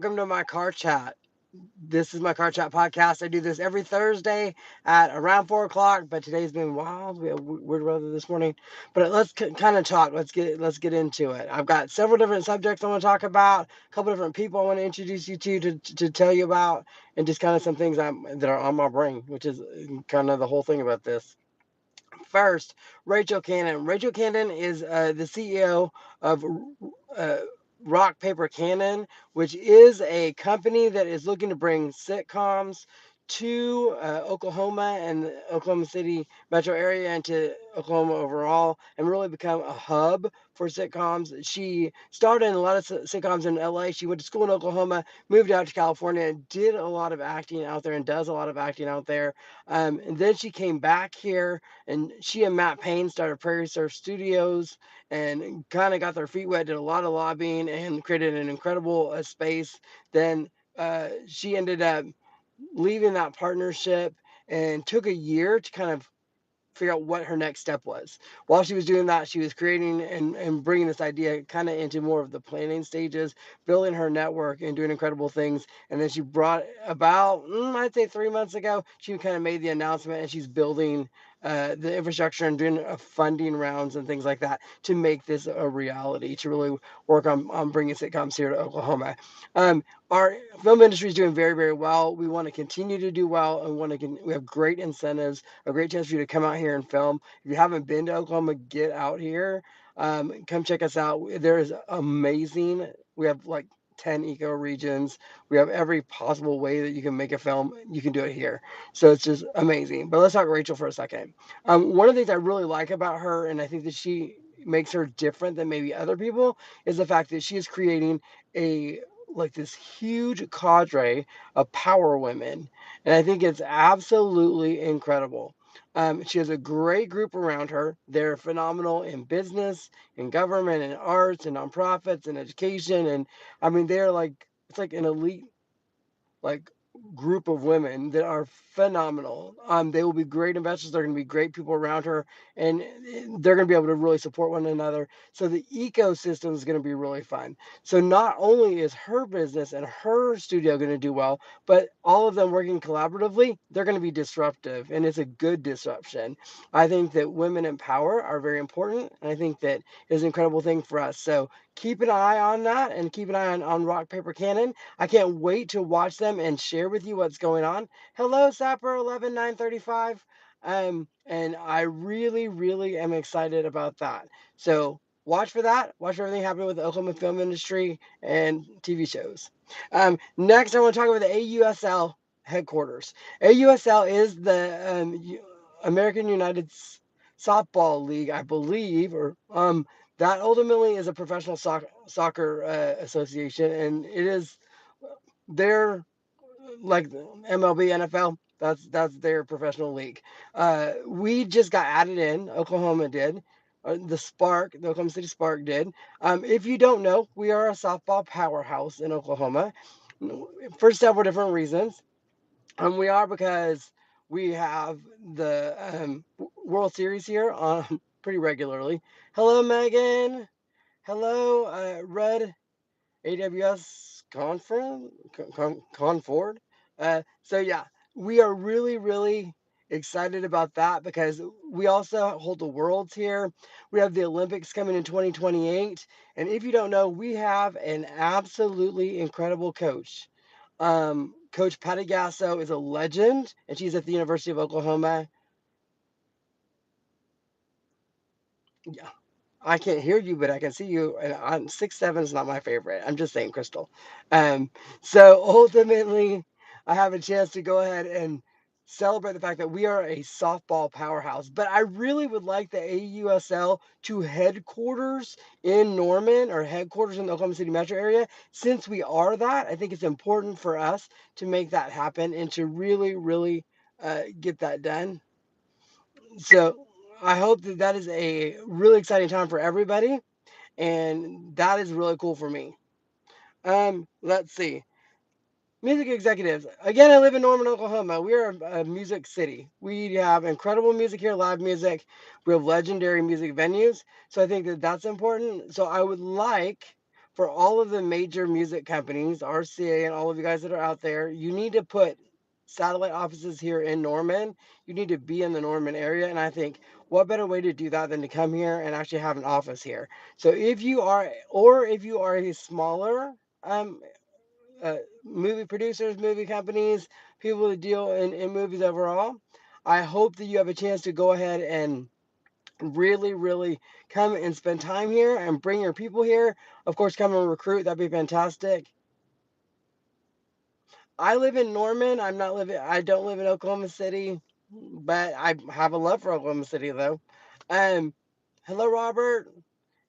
Welcome to my car chat. This is my car chat podcast. I do this every Thursday at around 4 o'clock, but today's been wild. We had weird weather this morning, but let's kind of talk. Let's get into it. I've got several different subjects I want to talk about, a couple different people I want to introduce you to tell you about, and just kind of some things that are on my brain, which is kind of the whole thing about this. First, Rachel Cannon. Rachel Cannon is the CEO of uh, Rock Paper Cannon, which is a company that is looking to bring sitcoms to Oklahoma and the Oklahoma City metro area and to Oklahoma overall, and really become a hub for sitcoms. She started in a lot of sitcoms in LA. She went to school in Oklahoma, moved out to California, and did a lot of acting out there and does a lot of acting out there. And then she came back here, and she and Matt Payne started Prairie Surf Studios and kind of got their feet wet, did a lot of lobbying, and created an incredible space. Then she ended up leaving that partnership and took a year to kind of figure out what her next step was. While she was doing that, she was creating and bringing this idea kind of into more of the planning stages, building her network and doing incredible things. And then she brought about, I'd say 3 months ago, she kind of made the announcement and she's building the infrastructure and doing funding rounds and things like that to make this a reality, to really work on bringing sitcoms here to Oklahoma. Um, our film industry is doing very, very well. We want to continue to do well and we have great incentives, a great chance for you to come out here and film. If you haven't been to Oklahoma, get out here. Come check us out. There is amazing. We have like 10 eco regions. We have every possible way that you can make a film. You can do it here. So it's just amazing. But let's talk Rachel for a second. One of the things I really like about her, and I think that she makes her different than maybe other people, is the fact that she is creating a like this huge cadre of power women, and I think it's absolutely incredible. She has a great group around her. They're phenomenal in business, in government, in arts, and nonprofits, and education, and I mean they're like it's like an elite like group of women that are phenomenal. They will be great investors. They're going to be great people around her, and they're going to be able to really support one another. So the ecosystem is going to be really fun. So not only is her business and her studio going to do well, but all of them working collaboratively, they're going to be disruptive, and it's a good disruption. I think that women in power are very important, and I think that is an incredible thing for us. So keep an eye on that, and keep an eye on Rock Paper Cannon. I can't wait to watch them and share with you what's going on. Hello, Sapper 11935. And I really, really am excited about that. So watch for that. Watch for everything happening with the Oklahoma film industry and TV shows. Next, I want to talk about the AUSL headquarters. AUSL is the American United Softball League, I believe, or that ultimately is a professional soccer association, and it is their like MLB, NFL. That's their professional league. We just got added in. Oklahoma did. The Oklahoma City Spark did. If you don't know, we are a softball powerhouse in Oklahoma for several different reasons. We are because we have the World Series here on pretty regularly. Hello, Megan. Hello, Red AWS Conford. So yeah, we are really, really excited about that because we also hold the Worlds here. We have the Olympics coming in 2028, and if you don't know, we have an absolutely incredible coach. Coach Patty Gasso is a legend, and she's at the University of Oklahoma. Yeah, I can't hear you, but I can see you. And 6'7" is not my favorite. I'm just saying, Crystal. Um, so ultimately, I have a chance to go ahead and celebrate the fact that we are a softball powerhouse. But I really would like the AUSL to headquarters in Norman or headquarters in the Oklahoma City metro area. Since we are that, I think it's important for us to make that happen and to really, really get that done. So I hope that that is a really exciting time for everybody, and that is really cool for me. Let's see. Music executives. Again, I live in Norman, Oklahoma. We are a music city. We have incredible music here, live music. We have legendary music venues. So I think that that's important. So I would like for all of the major music companies, RCA, and all of you guys that are out there, you need to put satellite offices here in Norman. You need to be in the Norman area. And I think what better way to do that than to come here and actually have an office here? So if you are, or if you are a smaller movie producers, movie companies, people that deal in movies overall, I hope that you have a chance to go ahead and really, really come and spend time here and bring your people here. Of course, come and recruit. That'd be fantastic. I live in Norman. I don't live in Oklahoma City, but I have a love for Oklahoma City though. Um, hello, Robert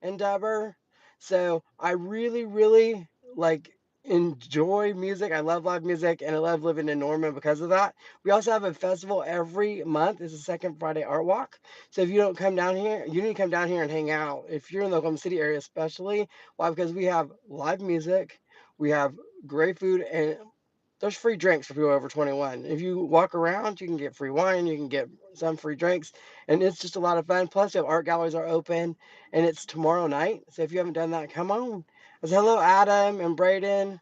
and Dubber. So I really, really like enjoy music. I love live music and I love living in Norman because of that. We also have a festival every month. It's the second Friday Art Walk. So if you don't come down here, you need to come down here and hang out. If you're in the Oklahoma City area, especially, why? Because we have live music, we have great food, and there's free drinks for people over 21. If you walk around, you can get free wine, you can get some free drinks, and it's just a lot of fun. Plus, you have art galleries are open, and it's tomorrow night. So if you haven't done that, come on. So hello, Adam and Braden.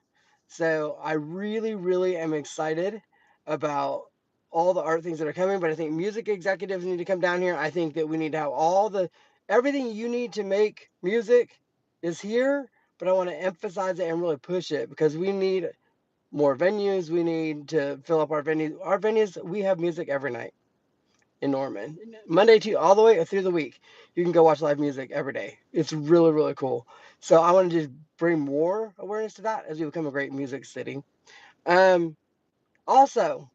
So I really, really am excited about all the art things that are coming, but I think music executives need to come down here. I think that we need to have everything you need to make music is here, but I want to emphasize it and really push it because we need more venues. We need to fill up our venues. Our venues, we have music every night in Norman, Monday to all the way through the week. You can go watch live music every day. It's really, really cool. So I want to just bring more awareness to that as we become a great music city. Um, Also,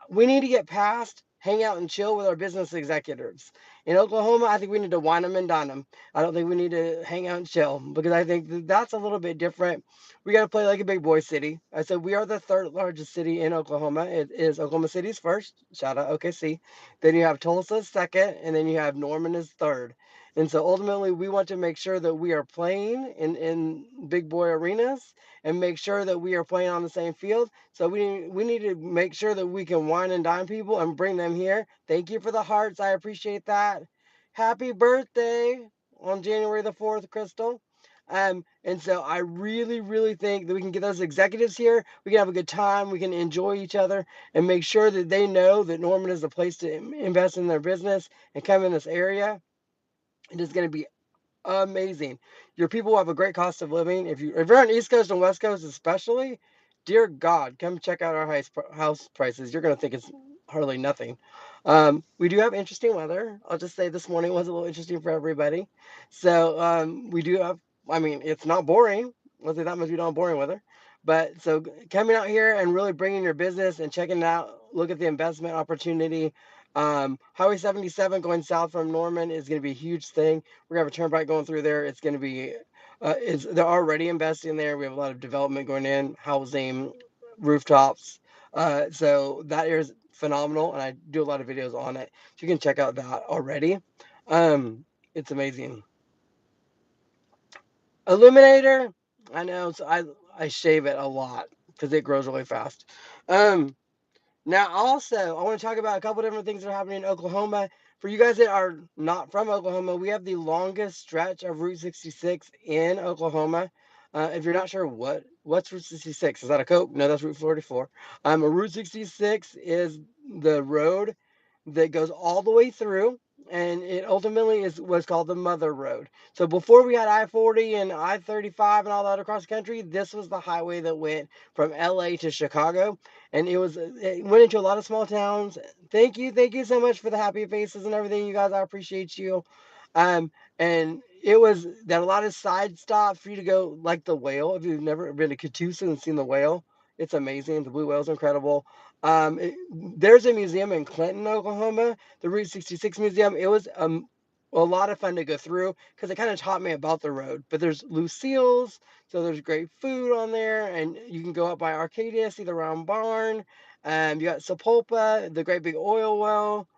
we need to get past hang out and chill with our business executives. In Oklahoma, I think we need to wine them and dine them. I don't think we need to hang out and chill because I think that's a little bit different. We got to play like a big boy city. I said we are the third largest city in Oklahoma. It is Oklahoma City's first. Shout out OKC. Then you have Tulsa second, and then you have Norman is third. And so ultimately, we want to make sure that we are playing in big boy arenas and make sure that we are playing on the same field. So we need to make sure that we can wine and dine people and bring them here. Thank you for the hearts. I appreciate that. Happy birthday on January the 4th, Crystal. And so I really, really think that we can get those executives here. We can have a good time. We can enjoy each other and make sure that they know that Norman is the place to invest in their business and come in this area. It is going to be amazing. Your people will have a great cost of living. If you're on East Coast and West Coast especially, dear God, come check out our house prices. You're gonna think it's hardly nothing. We do have interesting weather. I'll just say this morning was a little interesting for everybody. So we do have. I mean, it's not boring. Let's say that much. We don't have boring weather. But so coming out here and really bringing your business and checking it out, look at the investment opportunity. Highway 77 going south from Norman is going to be a huge thing. We're gonna have a turnpike going through there. It's going to be, they're already investing there. We have a lot of development going in, housing, rooftops. So that is phenomenal, and I do a lot of videos on it. So you can check out that already. It's amazing. Illuminator, I know. So I shave it a lot because it grows really fast. Um, Now, also, I want to talk about a couple different things that are happening in Oklahoma. For you guys that are not from Oklahoma, we have the longest stretch of Route 66 in Oklahoma. If you're not sure what's Route 66, is that a Coke? No, that's Route 44. Route 66 is the road that goes all the way through, and it ultimately is what's called the Mother Road. So before we had I-40 and I-35 and all that across the country, this was the highway that went from LA to Chicago, and it went into a lot of small towns. Thank you so much for the happy faces and everything, you guys. I appreciate you. And it was that a lot of side stops for you to go, like the whale. If you've never been to Catoosa and seen the whale, it's amazing. The blue whale is incredible. There's a museum in Clinton, Oklahoma, the Route 66 Museum. It was a lot of fun to go through because it kind of taught me about the road. But there's Lucille's, so there's great food on there, and you can go up by Arcadia, see the round barn. You got Sepulpa, the great big oil well.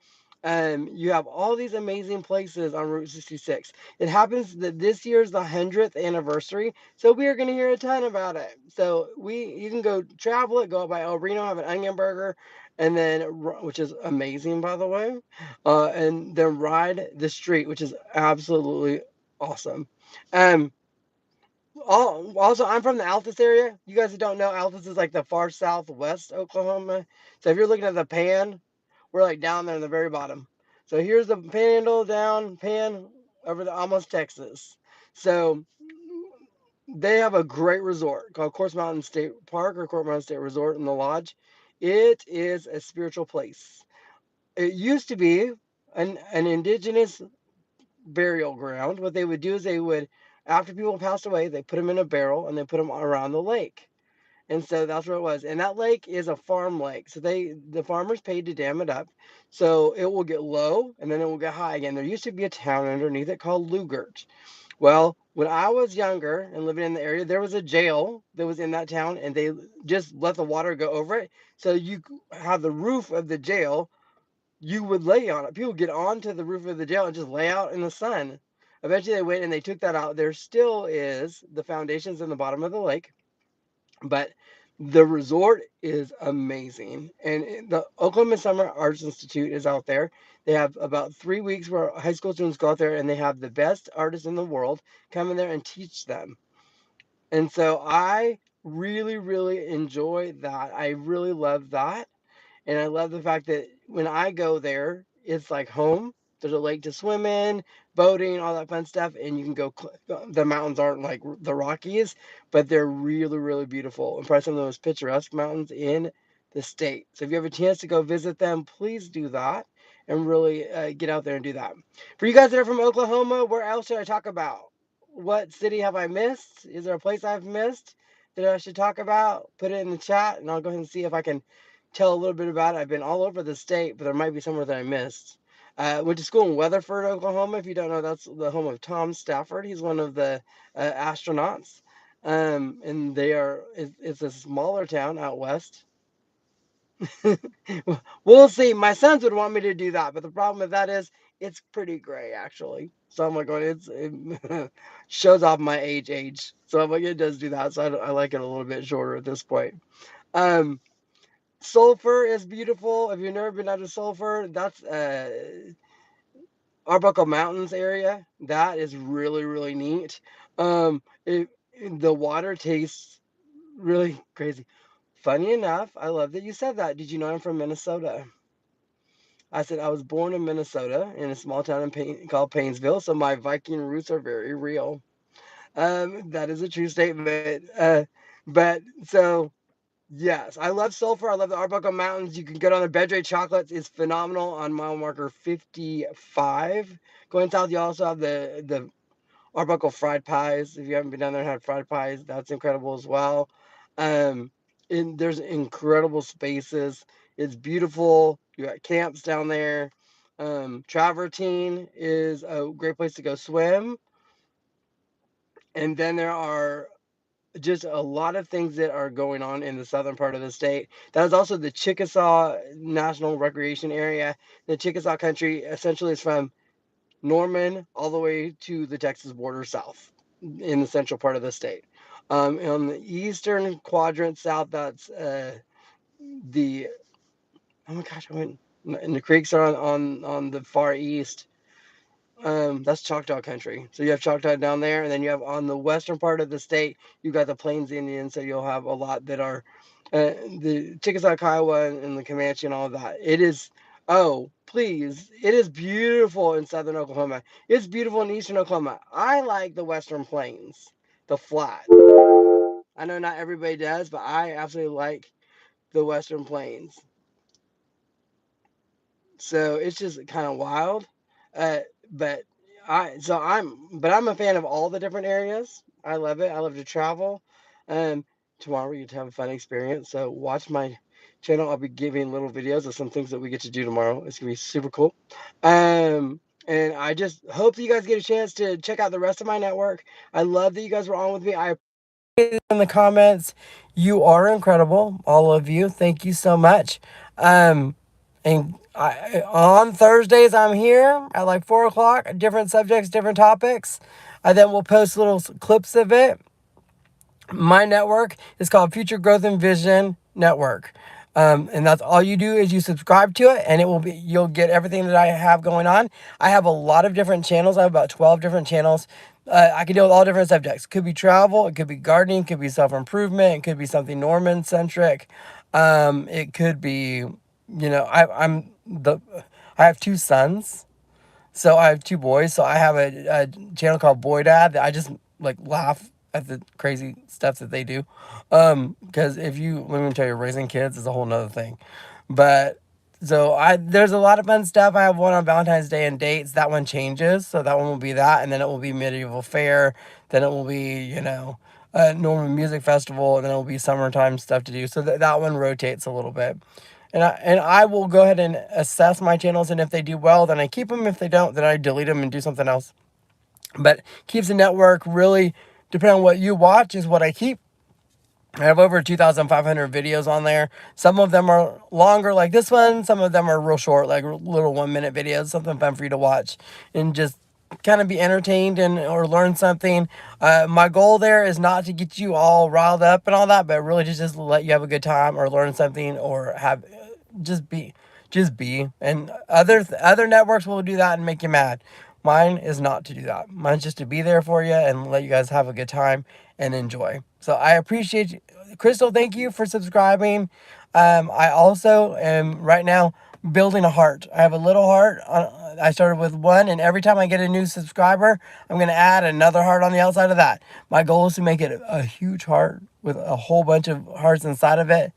You have all these amazing places on Route 66. It happens that this year is the 100th anniversary, so we are going to hear a ton about it. So you can go travel it, go up by El Reno, have an onion burger, and then which is amazing by the way, and then ride the street, which is absolutely awesome. Um, Also, I'm from the Altus area. You guys who don't know, Altus is like the far southwest Oklahoma. So if you're looking at the pan, we're like down there in the very bottom. So here's the panhandle down, pan over the almost Texas. So they have a great resort called Quartz Mountain State Park or Quartz Mountain State Resort in the lodge. It is a spiritual place. It used to be an indigenous burial ground. What they would do is they would, after people passed away, they put them in a barrel and they put them around the lake. And so that's where it was. And that lake is a farm lake. So the farmers paid to dam it up. So it will get low and then it will get high again. There used to be a town underneath it called Lugert. Well, when I was younger and living in the area, there was a jail that was in that town and they just let the water go over it. So you have the roof of the jail, you would lay on it. People would get onto the roof of the jail and just lay out in the sun. Eventually they went and they took that out. There still is the foundations in the bottom of the lake, but the resort is amazing. And the Oklahoma Summer Arts Institute is out there. They have about 3 weeks where high school students go out there and they have the best artists in the world come in there and teach them. And so I really, really enjoy that. I really love that. And I love the fact that when I go there, it's like home. There's a lake to swim in, boating, all that fun stuff, and you can go. The mountains aren't like the Rockies, but they're really, really beautiful and probably some of the most picturesque mountains in the state. So if you have a chance to go visit them, please do that and really get out there and do that. For you guys that are from Oklahoma, where else should I talk about? What city have I missed? Is there a place I've missed that I should talk about? Put it in the chat, and I'll go ahead and see if I can tell a little bit about it. I've been all over the state, but there might be somewhere that I missed. Went to school in Weatherford, Oklahoma. If you don't know, that's the home of Tom Stafford. He's one of the astronauts. And it's a smaller town out west. We'll see. My sons would want me to do that, but the problem with that is it's pretty gray, actually. So I'm like, it shows off my age. So I'm like, it does do that. So I like it a little bit shorter at this point. Um, Sulphur is beautiful. If you've never been out to Sulphur, that's Arbuckle Mountains area. That is really, really neat. It, the water tastes really crazy. Funny enough, I love that you said that. Did you know I'm from Minnesota? I said I was born in Minnesota in a small town called Painesville, so my Viking roots are very real. That is a true statement. But so yes, I love Sulphur. I love the Arbuckle Mountains. You can go down there. Bedray Chocolates is phenomenal on mile marker 55. Going south, you also have the Arbuckle fried pies. If you haven't been down there and had fried pies, that's incredible as well. Um, and there's incredible spaces. It's beautiful. You got camps down there. Travertine is a great place to go swim. And then there are just a lot of things that are going on in the southern part of the state. That is also the Chickasaw National Recreation Area. The Chickasaw country essentially is from Norman all the way to the Texas border south in the central part of the state. On the eastern quadrant south, that's the oh my gosh, I went and the creeks are on the far east. That's Choctaw country. So you have Choctaw down there, and then you have on the western part of the state, you got the Plains Indians. So you'll have a lot that are the Chickasaw, Kiowa, and the Comanche and all of that. It is, oh, please, it is beautiful in southern Oklahoma. It's beautiful in eastern Oklahoma. I like the western plains, the flat. I know not everybody does, but I absolutely like the western plains. So it's just kind of wild. Uh, but I'm a fan of all the different areas. I love it. I love to travel. Um, Tomorrow we get to have a fun experience. So watch my channel. I'll be giving little videos of some things that we get to do tomorrow. It's gonna be super cool. And I just hope that you guys get a chance to check out the rest of my network. I love that you guys were on with me. I in the comments. You are incredible, all of you. Thank you so much. And on Thursdays, I'm here at like 4 o'clock. Different subjects, different topics. I then will post little clips of it. My network is called Future Growth and Vision Network. And that's all you do is you subscribe to it, and you'll get everything that I have going on. I have a lot of different channels. I have about 12 different channels. I can deal with all different subjects. It could be travel, it could be gardening, it could be self-improvement, it could be something Norman centric. It could be, I have two sons, so I have two boys. So I have a channel called Boy Dad that I just like laugh at the crazy stuff that they do. Because let me tell you, raising kids is a whole nother thing. But there's a lot of fun stuff. I have one on Valentine's Day and dates. That one changes, so that one will be that, and then it will be medieval fair. Then it will be a Norman Music Festival, and then it will be summertime stuff to do. So that one rotates a little bit. And I will go ahead and assess my channels, and if they do well, then I keep them. If they don't, then I delete them and do something else. But keeps the network really, depending on what you watch, is what I keep. I have over 2,500 videos on there. Some of them are longer, like this one. Some of them are real short, like little 1 minute videos. Something fun for you to watch and just kind of be entertained or learn something. My goal there is not to get you all riled up and all that, but really just let you have a good time or learn something or have just be and other networks will do that and make you mad. Mine is not to do that. Mine's just to be there for you and let you guys have a good time and enjoy. So I appreciate you. Crystal, thank you for subscribing. I also am right now building a heart. I have a little heart. I started with one, and every time I get a new subscriber, I'm going to add another heart on the outside of that. My goal is to make it a huge heart with a whole bunch of hearts inside of it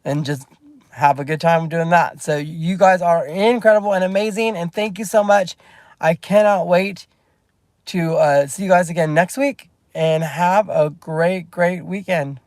and just have a good time doing that. So you guys are incredible and amazing, and thank you so much. I cannot wait to see you guys again next week, and have a great weekend.